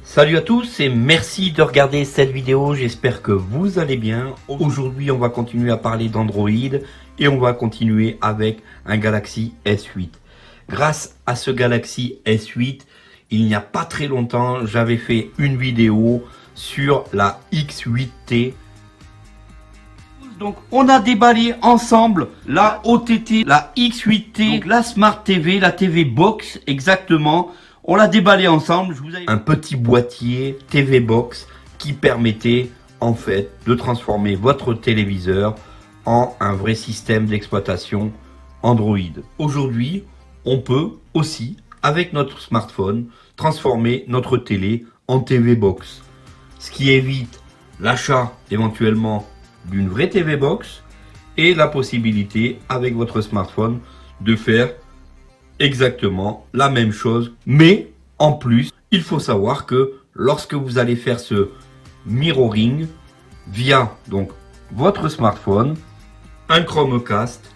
Salut à tous et merci de regarder cette vidéo, j'espère que vous allez bien. Aujourd'hui on va continuer à parler d'Android et on va continuer avec un Galaxy S8. Grâce à ce Galaxy S8, il n'y a pas très longtemps, j'avais fait une vidéo sur la X8T. Donc on a déballé ensemble la OTT, la X8T, donc la Smart TV, la TV Box exactement. On l'a déballé ensemble. Un petit boîtier TV Box qui permettait en fait de transformer votre téléviseur en un vrai système d'exploitation Android. Aujourd'hui, on peut aussi, avec notre smartphone, transformer notre télé en TV Box. Ce qui évite l'achat éventuellement d'une vraie TV Box et la possibilité avec votre smartphone de faire exactement la même chose, mais en plus, il faut savoir que lorsque vous allez faire ce mirroring via donc votre smartphone, un Chromecast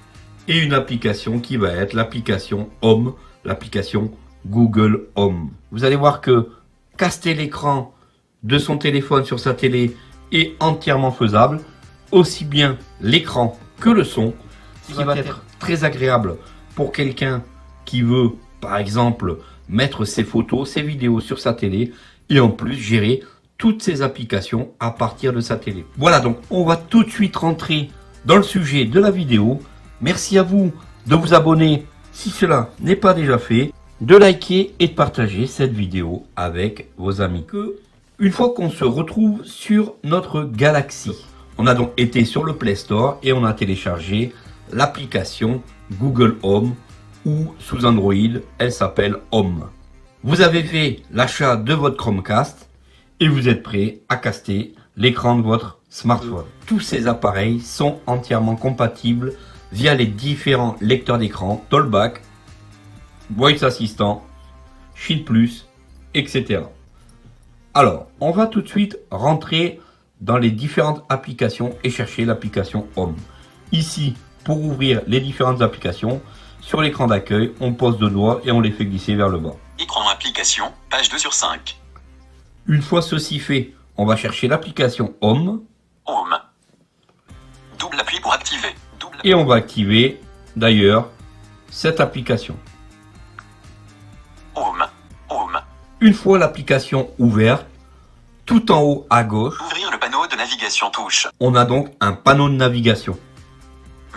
et une application qui va être l'application Home, l'application Google Home. Vous allez voir que caster l'écran de son téléphone sur sa télé est entièrement faisable, aussi bien l'écran que le son, ce qui va être très agréable pour quelqu'un qui veut, par exemple, mettre ses photos, ses vidéos sur sa télé et en plus gérer toutes ses applications à partir de sa télé. Voilà, donc on va tout de suite rentrer dans le sujet de la vidéo. Merci à vous de vous abonner si cela n'est pas déjà fait, de liker et de partager cette vidéo avec vos amis. Une fois qu'on se retrouve sur notre Galaxy, on a donc été sur le Play Store et on a téléchargé l'application Google Home, ou sous Android, elle s'appelle Home. Vous avez fait l'achat de votre Chromecast et vous êtes prêt à caster l'écran de votre smartphone. Tous ces appareils sont entièrement compatibles via les différents lecteurs d'écran, Talkback, Voice Assistant, Shield Plus, etc. Alors, on va tout de suite rentrer dans les différentes applications et chercher l'application Home. Ici, pour ouvrir les différentes applications, sur l'écran d'accueil, on pose deux doigts et on les fait glisser vers le bas. Écran application, page 2 sur 5. Une fois ceci fait, on va chercher l'application Home. Home. Double appui pour activer. Et on va activer d'ailleurs cette application. Home. Home. Une fois l'application ouverte, tout en haut à gauche, Ouvrir le panneau de navigation touche. on a donc un panneau de navigation.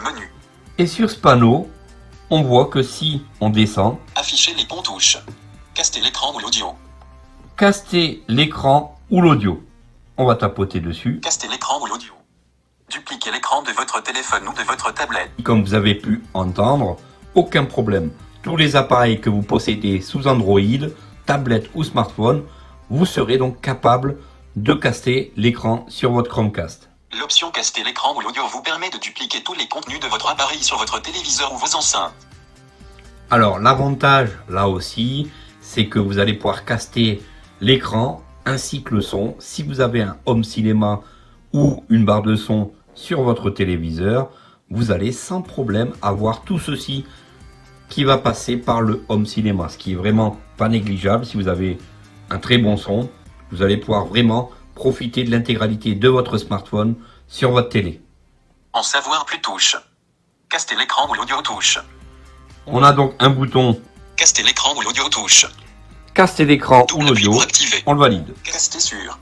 Menu. Et sur ce panneau, on voit que si on descend, Afficher les ponts touches. Caster l'écran ou l'audio. caster l'écran ou l'audio. On va tapoter dessus. Caster l'écran ou l'audio. Dupliquer l'écran de votre téléphone ou de votre tablette. Comme vous avez pu entendre, aucun problème. Tous les appareils que vous possédez sous Android, tablette ou smartphone, vous serez donc capable de caster l'écran sur votre Chromecast. L'option caster l'écran ou l'audio vous permet de dupliquer tous les contenus de votre appareil sur votre téléviseur ou vos enceintes. Alors l'avantage là aussi, c'est que vous allez pouvoir caster l'écran ainsi que le son. Si vous avez un home cinéma ou une barre de son sur votre téléviseur, vous allez sans problème avoir tout ceci qui va passer par le home cinéma, ce qui est vraiment pas négligeable. Si vous avez un très bon son, vous allez pouvoir vraiment profiter de l'intégralité de votre smartphone sur votre télé. En savoir plus touche. Caster l'écran ou l'audio touche. On a donc un bouton Caster l'écran ou l'audio touche. caster l'écran ou Double appui l'audio, pour activer. on le valide. Caster sur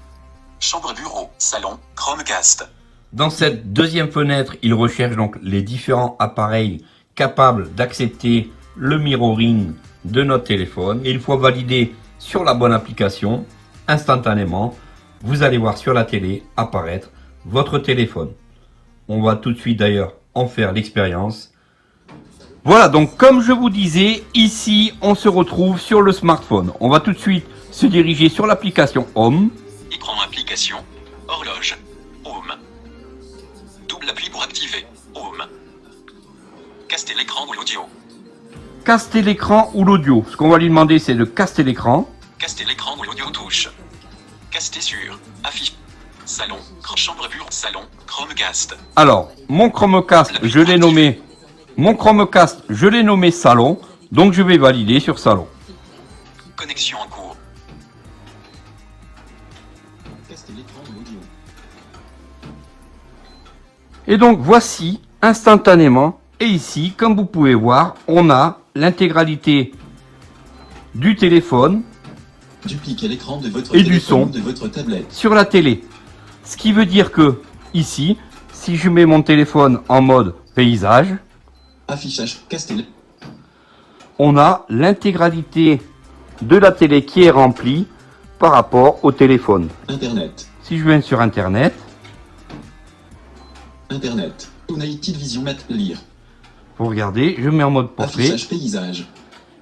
chambre, bureau, salon, Chromecast. Dans cette deuxième fenêtre, il recherche donc les différents appareils capables d'accepter le mirroring de notre téléphone. Et une fois validé sur la bonne application, instantanément, vous allez voir sur la télé apparaître votre téléphone. On va tout de suite d'ailleurs en faire l'expérience. Voilà, donc comme je vous disais, ici on se retrouve sur le smartphone. On va tout de suite se diriger sur l'application Home. Écran application, horloge, Home. Double appui pour activer, Home. Caster l'écran ou l'audio. Caster l'écran ou l'audio. Ce qu'on va lui demander, c'est de caster l'écran. Caster l'écran ou l'audio touche. Caster sur affiche. Salon, chambre, bureau, salon, Chromecast. Alors, mon Chromecast, je l'ai nommé salon. Donc je vais valider sur salon. Connexion en cours. Et donc voici instantanément, et ici comme vous pouvez voir, on a l'intégralité du téléphone Dupliquez l'écran de votre et du téléphone son ou de votre tablette. sur la télé. Ce qui veut dire que ici, si je mets mon téléphone en mode paysage, Affichage casté. on a l'intégralité de la télé qui est remplie par rapport au téléphone. Internet. Si je viens sur internet, Internet. United Vision Mat lire. vous regardez, je mets en mode portrait Affichage paysage.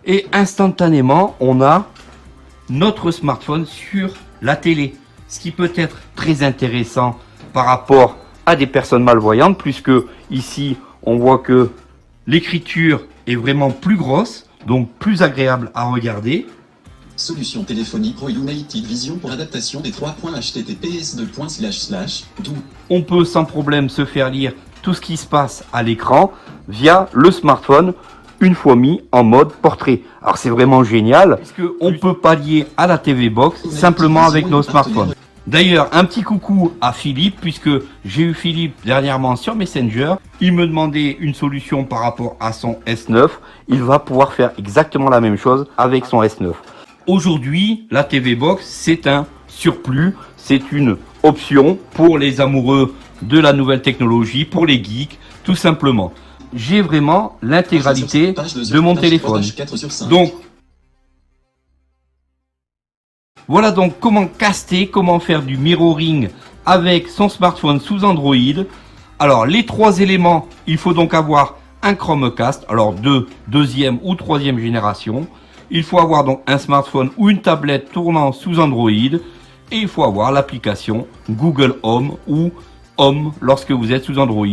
et instantanément on a notre smartphone sur la télé. Ce qui peut être très intéressant par rapport à des personnes malvoyantes, puisque ici on voit que l'écriture est vraiment plus grosse, donc plus agréable à regarder. Solution téléphonique Pro United Vision pour adaptation des 3 points https:// d'où On peut sans problème se faire lire tout ce qui se passe à l'écran via le smartphone une fois mis en mode portrait. Alors c'est vraiment génial, parce qu'on peut pallier à la TV Box simplement avec nos smartphones. D'ailleurs, un petit coucou à Philippe, puisque j'ai eu Philippe dernièrement sur Messenger. Il me demandait une solution par rapport à son S9. Il va pouvoir faire exactement la même chose avec son S9. Aujourd'hui, la TV Box, c'est un surplus, c'est une option pour les amoureux de la nouvelle technologie, pour les geeks, tout simplement. J'ai vraiment l'intégralité de mon téléphone. Donc, voilà donc comment caster, comment faire du mirroring avec son smartphone sous Android. Alors, les 3 éléments, il faut donc avoir un Chromecast, alors de 2e ou 3e génération. Il faut avoir donc un smartphone ou une tablette tournant sous Android. Et il faut avoir l'application Google Home ou Home lorsque vous êtes sous Android.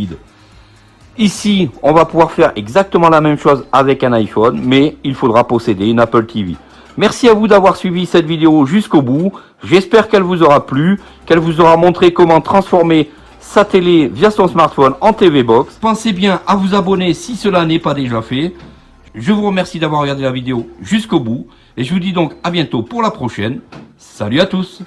Ici, on va pouvoir faire exactement la même chose avec un iPhone, mais il faudra posséder une Apple TV. Merci à vous d'avoir suivi cette vidéo jusqu'au bout. J'espère qu'elle vous aura plu, qu'elle vous aura montré comment transformer sa télé via son smartphone en TV Box. Pensez bien à vous abonner si cela n'est pas déjà fait. Je vous remercie d'avoir regardé la vidéo jusqu'au bout et je vous dis donc à bientôt pour la prochaine. Salut à tous!